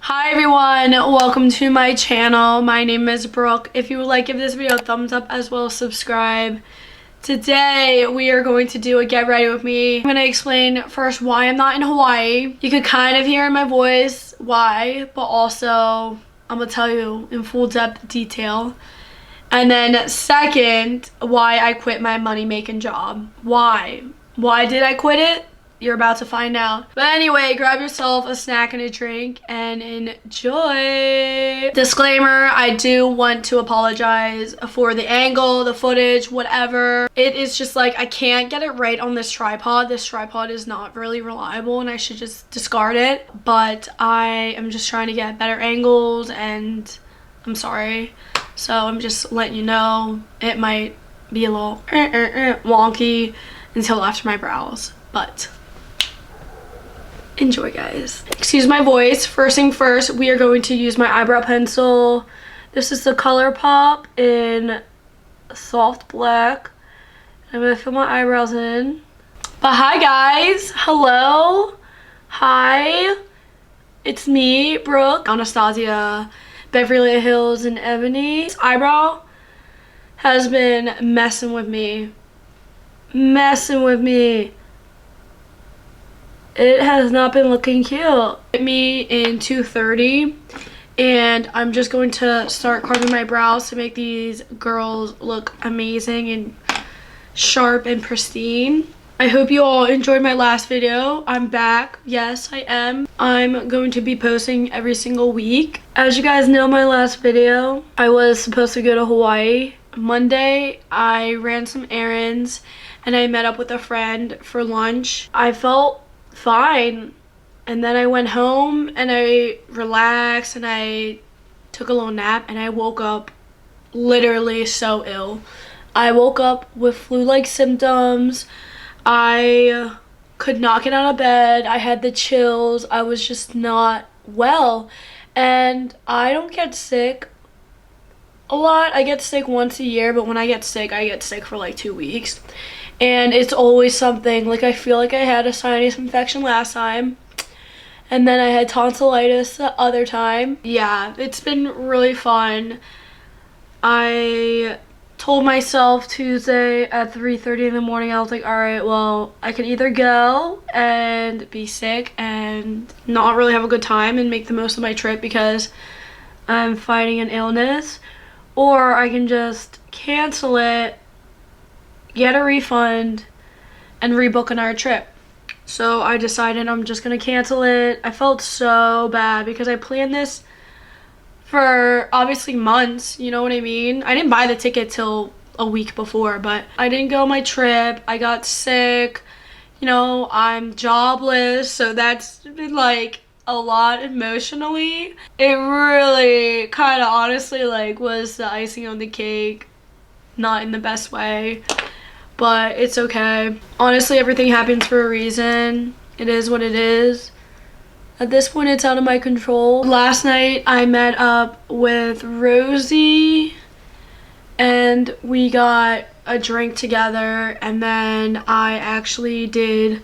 Hi everyone, welcome to my channel. My name is Brooke. If you would like, give this video a thumbs up as well as subscribe. Today we are going to do a get ready with me. I'm going to explain first why I'm not in Hawaii. You could kind of hear in my voice why, but also I'm going to tell you in full depth detail. And then second, why I quit my money making job. Why did I quit it? You're about to find out. But anyway, grab yourself a snack and a drink and enjoy. Disclaimer, I do want to apologize for the angle, the footage, whatever. It is just like I can't get it right on this tripod. This tripod is not really reliable and I should just discard it. But I am just trying to get better angles and I'm sorry. So I'm just letting you know it might be a little wonky until after my brows. But enjoy, guys. Excuse my voice. First thing first, we are going to use my eyebrow pencil. This is the ColourPop in soft black. I'm gonna fill my eyebrows in. But hi guys, hello, hi, it's me, Brooke, Anastasia, Beverly Hills, and Ebony. This eyebrow has been messing with me. It has not been looking cute. Hit me in 2:30 and I'm just going to start carving my brows to make these girls look amazing and sharp and pristine. I hope you all enjoyed my last video. I'm back. Yes, I am. I'm going to be posting every single week. As you guys know, my last video, I was supposed to go to Hawaii. Monday, I ran some errands and I met up with a friend for lunch. I felt fine, and then I went home and I relaxed and I took a little nap and I woke up literally so ill. I woke up with flu-like symptoms. I could not get out of bed. I had the chills. I was just not well, and I don't get sick a lot. I get sick once a year, but when I get sick for like 2 weeks. And it's always something. Like, I feel like I had a sinus infection last time. And then I had tonsillitis the other time. Yeah, it's been really fun. I told myself Tuesday at 3:30 in the morning, I was like, alright, well, I can either go and be sick and not really have a good time and make the most of my trip because I'm fighting an illness, or I can just cancel it, get a refund, and rebook another trip. So I decided I'm just gonna cancel it. I felt so bad because I planned this for obviously months, you know what I mean? I didn't buy the ticket till a week before, but I didn't go on my trip. I got sick, you know, I'm jobless, so that's been like a lot emotionally. It really kind of honestly like was the icing on the cake, not in the best way. But it's okay. Honestly, everything happens for a reason. It is what it is. At this point, it's out of my control. Last night, I met up with Rosie and we got a drink together, and then I actually did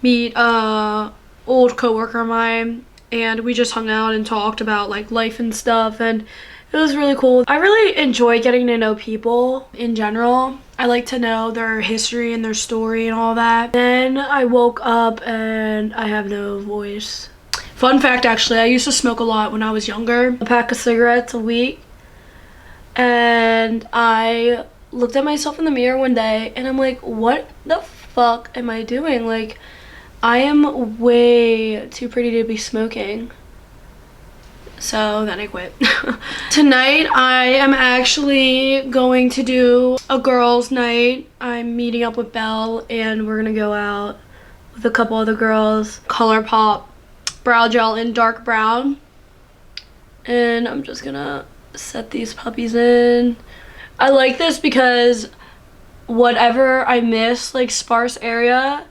meet a old coworker of mine and we just hung out and talked about like life and stuff, and it was really cool. I really enjoy getting to know people in general. I like to know their history and their story and all that. Then I woke up and I have no voice. Fun fact, actually, I used to smoke a lot when I was younger. A pack of cigarettes a week. And I looked at myself in the mirror one day and I'm like, what the fuck am I doing? Like, I am way too pretty to be smoking. So then I quit. Tonight I am actually going to do a girls' night. I'm meeting up with Belle and we're gonna go out with a couple other girls. ColourPop brow gel in dark brown. And I'm just gonna set these puppies in. I like this because whatever I miss, like sparse area,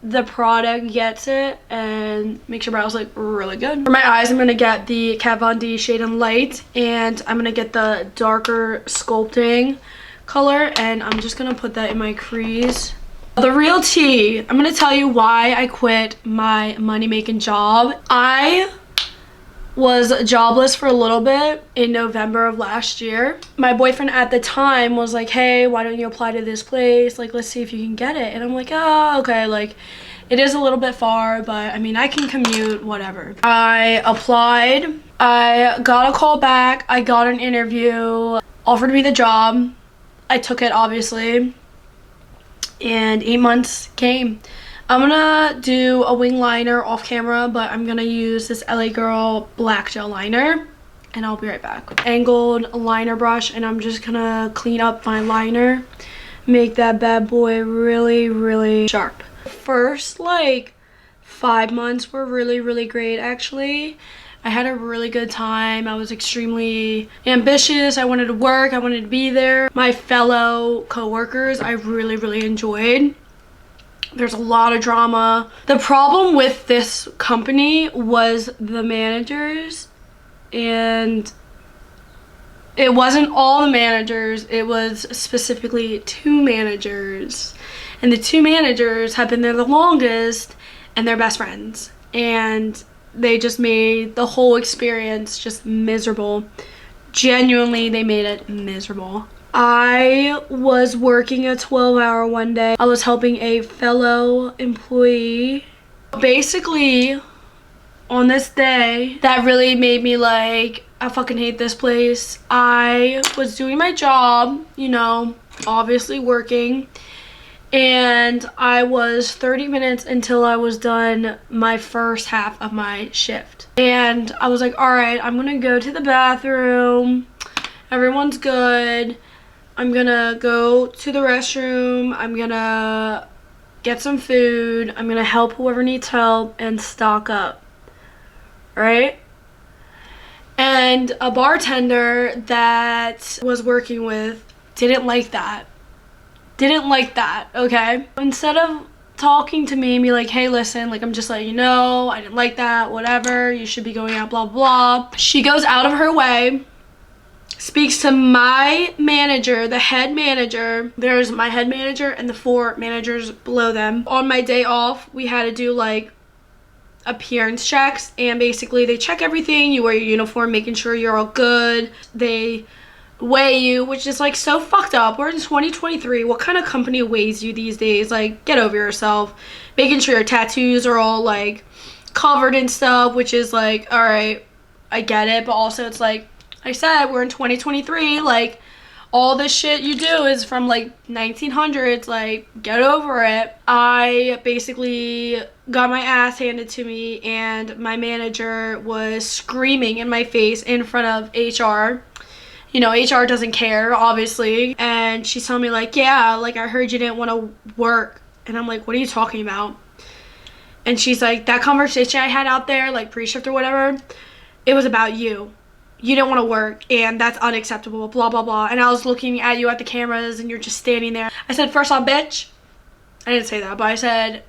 the product gets it and makes your brows look really good. For my eyes, I'm gonna get the Kat Von D Shade and Light, and I'm gonna get the darker sculpting color, and I'm just gonna put that in my crease. The real tea, I'm gonna tell you why I quit my money making job. I was jobless for a little bit in November of last year. My boyfriend at the time was like, hey, why don't you apply to this place? Like, let's see if you can get it. And I'm like, oh, okay. Like, it is a little bit far, but I mean, I can commute, whatever. I applied. I got a call back. I got an interview, offered me the job. I took it, obviously. And 8 months came. I'm gonna do a wing liner off camera, but I'm gonna use this LA Girl black gel liner, and I'll be right back. Angled liner brush, and I'm just gonna clean up my liner, make that bad boy really, really sharp. First, like, 5 months were really, really great, actually. I had a really good time. I was extremely ambitious. I wanted to work. I wanted to be there. My fellow co-workers, I really, really enjoyed. There's a lot of drama. The problem with this company was the managers, and it wasn't all the managers. It was specifically 2 managers, and the 2 managers have been there the longest, and they're best friends, and they just made the whole experience just miserable. Genuinely, they made it miserable. I was working a 12-hour one day. I was helping a fellow employee. Basically, on this day, that really made me like, I fucking hate this place. I was doing my job, you know, obviously working, and I was 30 minutes until I was done my first half of my shift. And I was like, all right, I'm gonna go to the bathroom. Everyone's good. I'm gonna go to the restroom. I'm gonna get some food. I'm gonna help whoever needs help and stock up, right? And a bartender that was working with didn't like that. Didn't like that, okay? Instead of talking to me and be like, hey, listen, like, I'm just letting you know, I didn't like that, whatever, you should be going out, blah, blah. She goes out of her way, speaks to my manager, the head manager. There's my head manager and the 4 managers below them. On my day off, we had to do like appearance checks, and basically they check everything. You wear your uniform, making sure you're all good. They weigh you, which is like so fucked up. We're in 2023. What kind of company weighs you these days? Like, get over yourself. Making sure your tattoos are all like covered and stuff, which is like, all right, I get it, but also it's like I said, we're in 2023. Like, all this shit you do is from like 1900s. Like, get over it. I basically got my ass handed to me, and my manager was screaming in my face in front of HR. You know, HR doesn't care, obviously. And she's telling me like, yeah, like, I heard you didn't want to work. And I'm like, what are you talking about? And she's like, that conversation I had out there, like pre-shift or whatever, it was about you. You didn't want to work, and that's unacceptable, blah, blah, blah. And I was looking at you at the cameras, and you're just standing there. I said, first off, bitch. I didn't say that, but I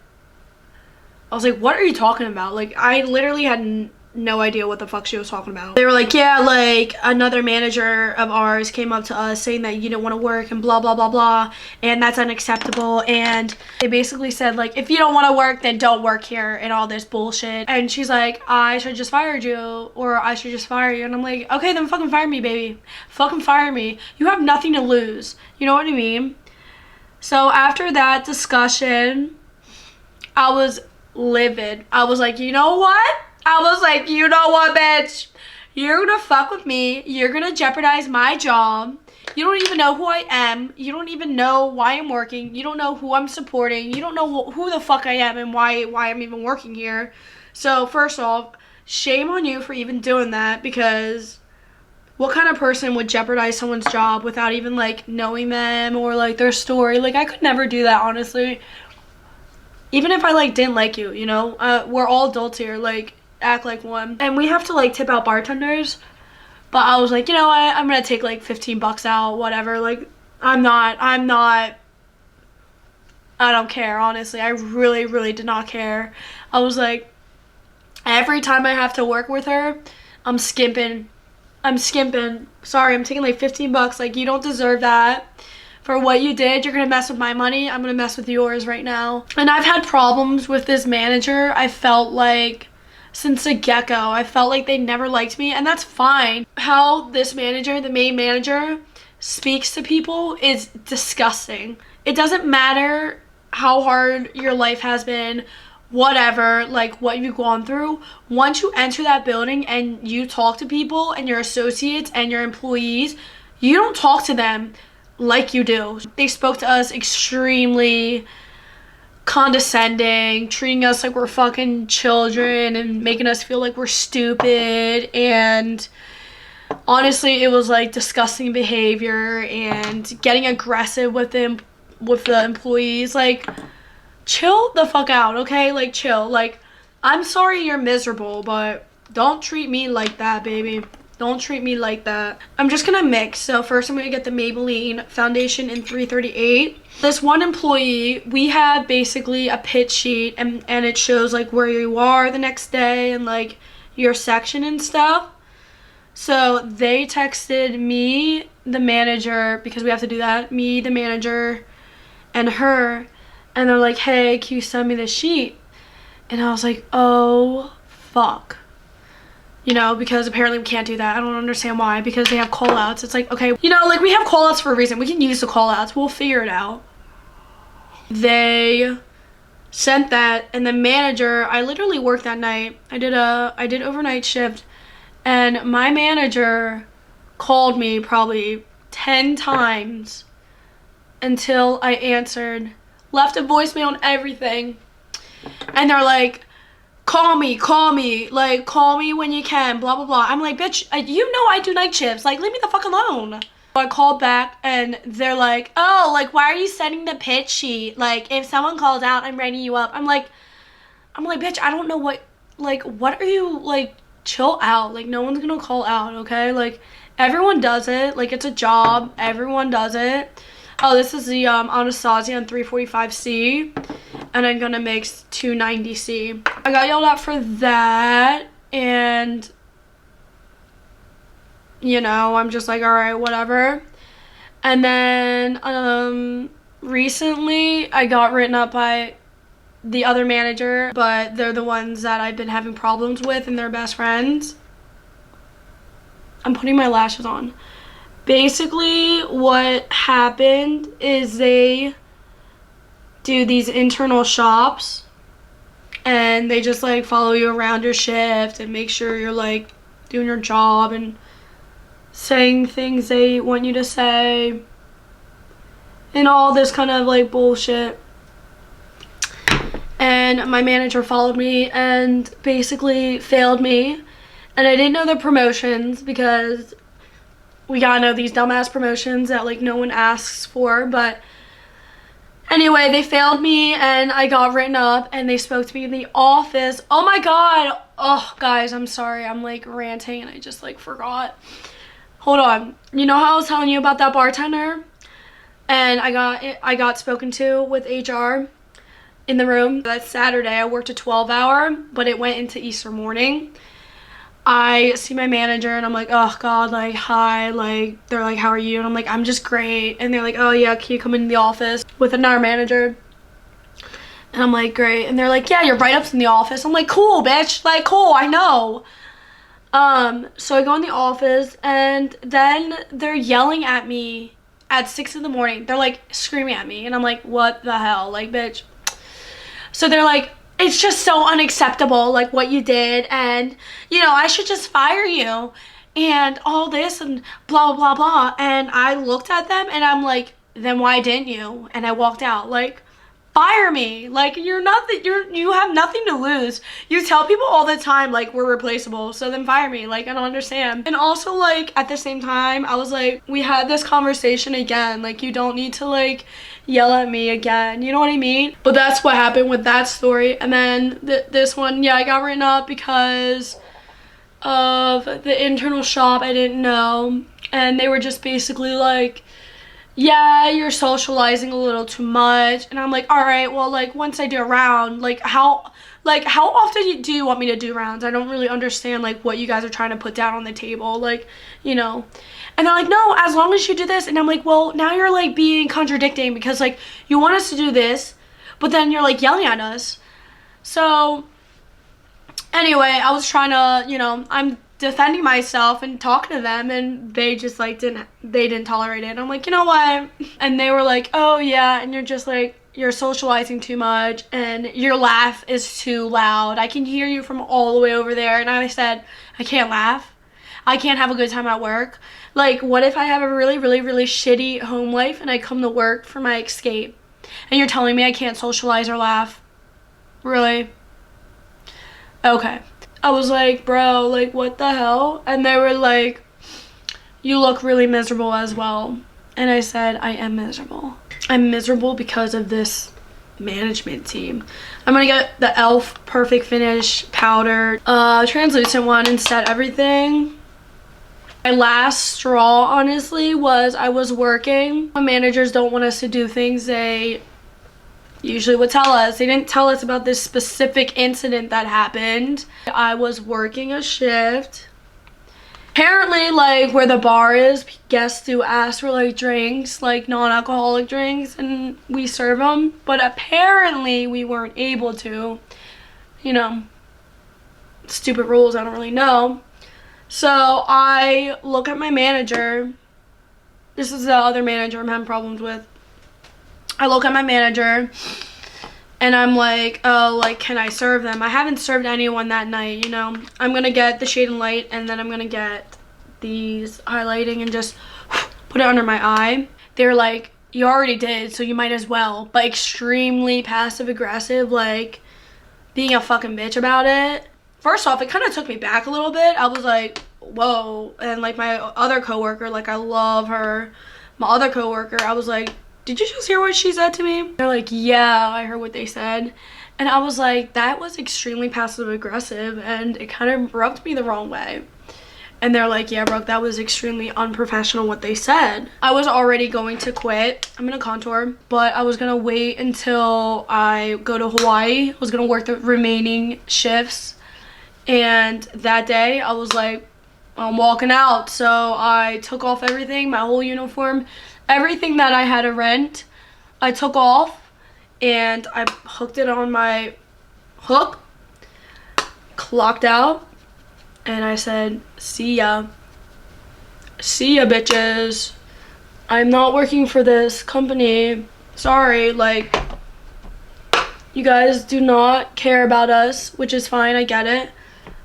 was like, what are you talking about? Like, I literally had no idea what the fuck she was talking about. They were like, yeah, like, another manager of ours came up to us saying that you didn't want to work and blah, blah, blah, blah, and that's unacceptable. And they basically said, like, if you don't want to work, then don't work here, and all this bullshit. And she's like, I should just fired you, or I should just fire you. And I'm like, okay, then fucking fire me, baby. Fucking fire me. You have nothing to lose. You know what I mean? So after that discussion, I was livid. I was like, you know what? I was like, you know what, bitch? You're gonna fuck with me. You're gonna jeopardize my job. You don't even know who I am. You don't even know why I'm working. You don't know who I'm supporting. You don't know who the fuck I am and why I'm even working here. So first off, shame on you for even doing that, because what kind of person would jeopardize someone's job without even like knowing them or like their story? Like, I could never do that, honestly. Even if I like didn't like you, you know, we're all adults here. Like, act like one. And we have to like tip out bartenders, but I was like, you know what, I'm gonna take like 15 bucks out, whatever. Like, I don't care, honestly. I really did not care. I was like, every time I have to work with her, I'm skimping. Sorry, I'm taking like 15 bucks. Like, you don't deserve that. For what you did, you're gonna mess with my money, I'm gonna mess with yours right now. And I've had problems with this manager. I felt like since the get-go. I felt like they never liked me, and that's fine. How this manager, the main manager, speaks to people is disgusting. It doesn't matter how hard your life has been, whatever, like what you've gone through. Once you enter that building and you talk to people and your associates and your employees, you don't talk to them like you do. They spoke to us extremely condescending, treating us like we're fucking children and making us feel like we're stupid, and honestly it was like disgusting behavior and getting aggressive with them, with the employees. Like, chill the fuck out, okay? Like, chill. Like, I'm sorry you're miserable, but don't treat me like that, baby. Don't treat me like that. I'm just gonna mix. So first I'm gonna get the Maybelline foundation in 338. This one employee, we have basically a pitch sheet, and it shows like where you are the next day and like your section and stuff. So they texted me, the manager, because we have to do that, me, the manager, and her, and they're like, hey, can you send me the sheet? And I was like, oh fuck. You know, because apparently we can't do that. I don't understand why, because they have call outs. It's like, okay, you know, like we have call outs for a reason. We can use the call outs. We'll figure it out. They sent that, and the manager, I literally worked that night. I did overnight shift, and my manager called me probably 10 times until I answered, left a voicemail and everything. And they're like, call me, like, call me when you can, blah, blah, blah. I'm like, bitch, you know I do night shifts. Like, leave me the fuck alone. I called back, and they're like, oh, like, why are you sending the pitch sheet? Like, if someone calls out, I'm writing you up. I'm like, bitch, I don't know what, like, what are you, like, chill out. Like, no one's gonna call out, okay? Like, everyone does it. Like, it's a job. Everyone does it. Oh, this is the Anastasia on 345C. And I'm gonna mix 290C. I got yelled at for that, and you know, I'm just like, all right, whatever. And then recently I got written up by the other manager, but they're the ones that I've been having problems with, and they're best friends. I'm putting my lashes on. Basically what happened is they do these internal shops, and they just like follow you around your shift and make sure you're like doing your job and saying things they want you to say and all this kind of like bullshit. And my manager followed me and basically failed me, and I didn't know the promotions, because we gotta know these dumbass promotions that like no one asks for. But anyway, they failed me, and I got written up, and they spoke to me in the office. Oh my god. Oh, guys, I'm sorry. I'm like ranting, and I just like forgot. Hold on. You know how I was telling you about that bartender? And I got spoken to with HR in the room. That Saturday, I worked a 12-hour, but it went into Easter morning. I see my manager, and I'm like, oh god, like, hi, like, they're like, how are you? And I'm like, I'm just great. And they're like, oh yeah, can you come into the office with another manager? And I'm like, great. And they're like, yeah, your write-up's in the office. I'm like, cool, bitch, like, cool, I know. So I go in the office, and then they're yelling at me at 6 in the morning. They're like screaming at me, and I'm like, what the hell, like, bitch. So they're like, it's just so unacceptable, like, what you did, and, you know, I should just fire you, and all this, and blah, blah, blah, blah. And I looked at them, and I'm like, then why didn't you? And I walked out, like, fire me. Like, you have nothing to lose. You tell people all the time, like, we're replaceable, so then fire me. Like, I don't understand. And also, like, at the same time, I was like, we had this conversation again. Like, you don't need to, like, yell at me again, you know what I mean? But that's what happened with that story. And then this one, yeah, I got written up because of the internal shop. I didn't know, and they were just basically like, yeah, you're socializing a little too much. And I'm like, all right, well, like, once I do a round, like, how often do you want me to do rounds? I don't really understand, like, what you guys are trying to put down on the table, like, you know. And they're like, no, as long as you do this. And I'm like, well, now you're, like, being contradicting, because, like, you want us to do this, but then you're, like, yelling at us. So Anyway, I was trying to, you know, I'm defending myself and talking to them, and they just like didn't tolerate it. And I'm like, you know what? And they were like, oh yeah, and you're just like, you're socializing too much and your laugh is too loud. I can hear you from all the way over there. And I said, I can't laugh. I can't have a good time at work. Like, what if I have a really, really, really shitty home life and I come to work for my escape? And you're telling me I can't socialize or laugh? Really? Okay. I was like, bro, like, what the hell? And they were like, you look really miserable as well. And I said, I am miserable. I'm miserable because of this management team. I'm gonna get the e.l.f. Perfect Finish powder, translucent one, and set everything. My last straw, honestly, was I was working. When managers don't want us to do things, they usually would tell us. They didn't tell us about this specific incident that happened. I was working a shift. Apparently, like, where the bar is, guests do ask for, like, drinks, like, non-alcoholic drinks, and we serve them. But apparently, we weren't able to. You know, stupid rules, I don't really know. So, I look at my manager. This is the other manager I'm having problems with. I look at my manager, and I'm like, oh, like, can I serve them? I haven't served anyone that night, you know. I'm going to get the Shade and Light, and then I'm going to get these highlighting and just put it under my eye. They're like, you already did, so you might as well. But extremely passive aggressive, like, being a fucking bitch about it. First off, it kind of took me back a little bit. I was like, whoa. And, like, my other coworker, like, I love her. My other coworker, I was like, did you just hear what she said to me? They're like, yeah, I heard what they said. And I was like, that was extremely passive aggressive, and it kind of rubbed me the wrong way. And they're like, yeah, Brooke, that was extremely unprofessional what they said. I was already going to quit. I'm gonna contour, but I was gonna wait until I go to Hawaii. I was gonna work the remaining shifts. And that day, I was like, I'm walking out. So I took off everything, my whole uniform. Everything that I had to rent, I took off, and I hooked it on my hook, clocked out, and I said, see ya. See ya, bitches. I'm not working for this company. Sorry, like, you guys do not care about us, which is fine, I get it.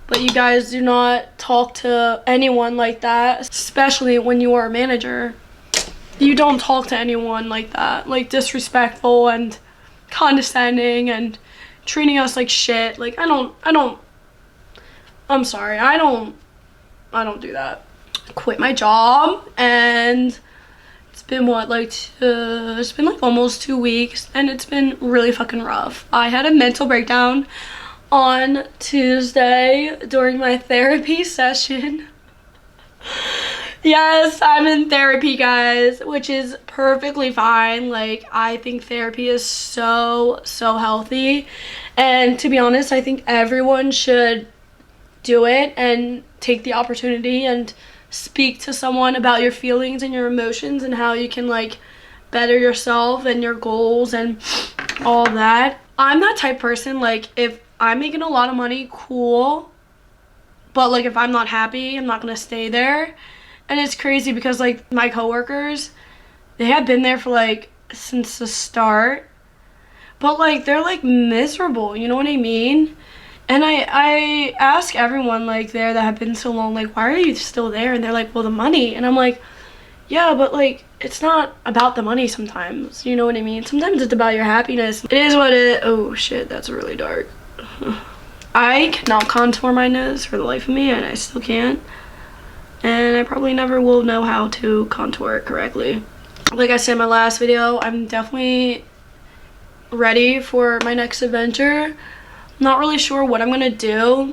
But you guys do not talk to anyone like that, especially when you are a manager. You don't talk to anyone like that, like disrespectful and condescending and treating us like shit. Like, I'm sorry, I don't do that. Quit my job, and it's been what, like, it's been like almost 2 weeks, and it's been really fucking rough. I had a mental breakdown on Tuesday during my therapy session. Yes, I'm in therapy, guys, which is perfectly fine. Like, I think therapy is so healthy. And to be honest, I think everyone should do it and take the opportunity and speak to someone about your feelings and your emotions and how you can, like, better yourself and your goals and all that. I'm that type person, like, if I'm making a lot of money, cool. But, like, if I'm not happy, I'm not gonna stay there. And it's crazy because, like, my coworkers, they have been there for, like, since the start. But, like, they're, like, miserable, you know what I mean? And I ask everyone, like, there that have been so long, like, why are you still there? And they're like, well, the money. And I'm like, yeah, but, like, it's not about the money sometimes, you know what I mean? Sometimes it's about your happiness. It is what it, oh, shit, that's really dark. I cannot contour my nose for the life of me, and I still can't. And I probably never will know how to contour it correctly. Like I said in my last video, I'm definitely ready for my next adventure. Not really sure what I'm gonna do,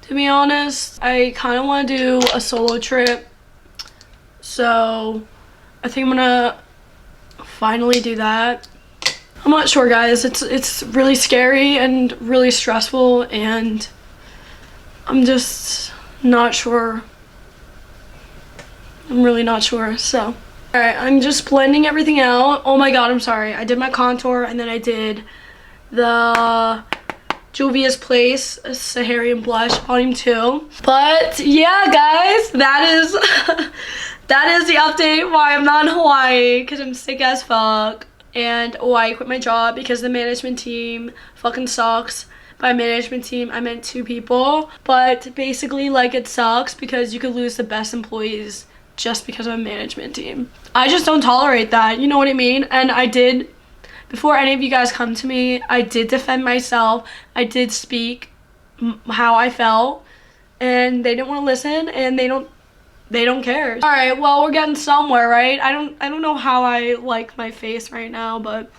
to be honest. I kind of want to do a solo trip, so I think I'm gonna finally do that. I'm not sure, guys. It's really scary and really stressful, and I'm just not sure. I'm really not sure, so. Alright, I'm just blending everything out. Oh my god, I'm sorry. I did my contour, and then I did the Juvia's Place Saharian Blush Volume 2. But yeah, guys, that is that is the update why I'm not in Hawaii, because I'm sick as fuck. And I quit my job because the management team fucking sucks. By management team, I meant 2 people. But basically, like, it sucks because you could lose the best employees just because of a management team. I just don't tolerate that, you know what I mean? And I did, before any of you guys come to me, I did defend myself. I did speak how I felt, and they didn't want to listen, and they don't care. All right, well, we're getting somewhere, right? I don't know how I like my face right now, but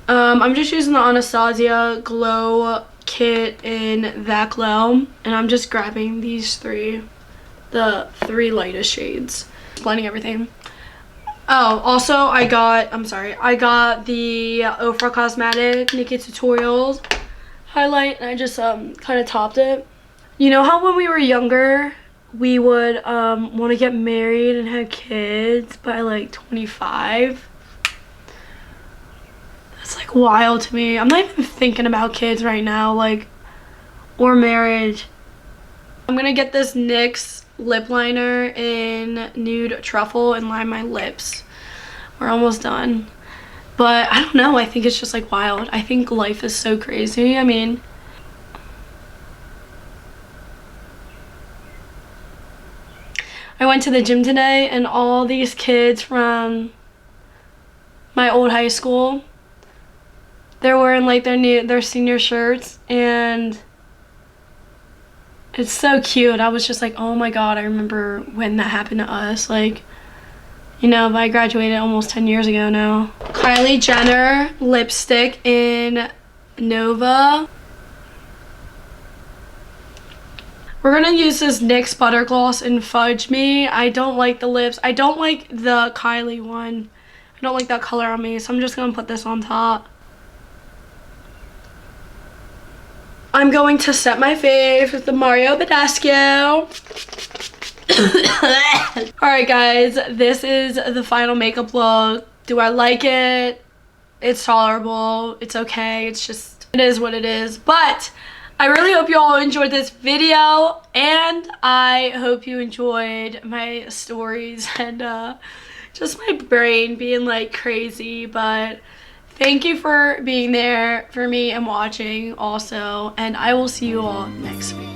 I'm just using the Anastasia Glow Kit in That Glow, and I'm just grabbing these the 3 lightest shades, blending everything. Oh, also I got the Ofra Cosmetic Naked Tutorials highlight, and I just kind of topped it. You know how when we were younger, we would want to get married and have kids by like 25? That's like wild to me. I'm not even thinking about kids right now, like, or marriage. I'm gonna get this NYX lip liner in Nude Truffle and line my lips. We're almost done. But I don't know, I think it's just like wild. I think life is so crazy. I mean, I went to the gym today and all these kids from my old high school, they're wearing like their senior shirts, and it's so cute. I was just like, oh my god, I remember when that happened to us. Like, you know, but I graduated almost 10 years ago now. Kylie Jenner lipstick in Nova. We're gonna use this NYX Butter Gloss in Fudge Me. I don't like the lips. I don't like the Kylie one. I don't like that color on me, so I'm just gonna put this on top. I'm going to set my face with the Mario Badescu. Alright guys, this is the final makeup look. Do I like it? It's tolerable. It's okay. It's just, it is what it is. But I really hope you all enjoyed this video, and I hope you enjoyed my stories and just my brain being like crazy. But thank you for being there for me and watching also, and I will see you all next week.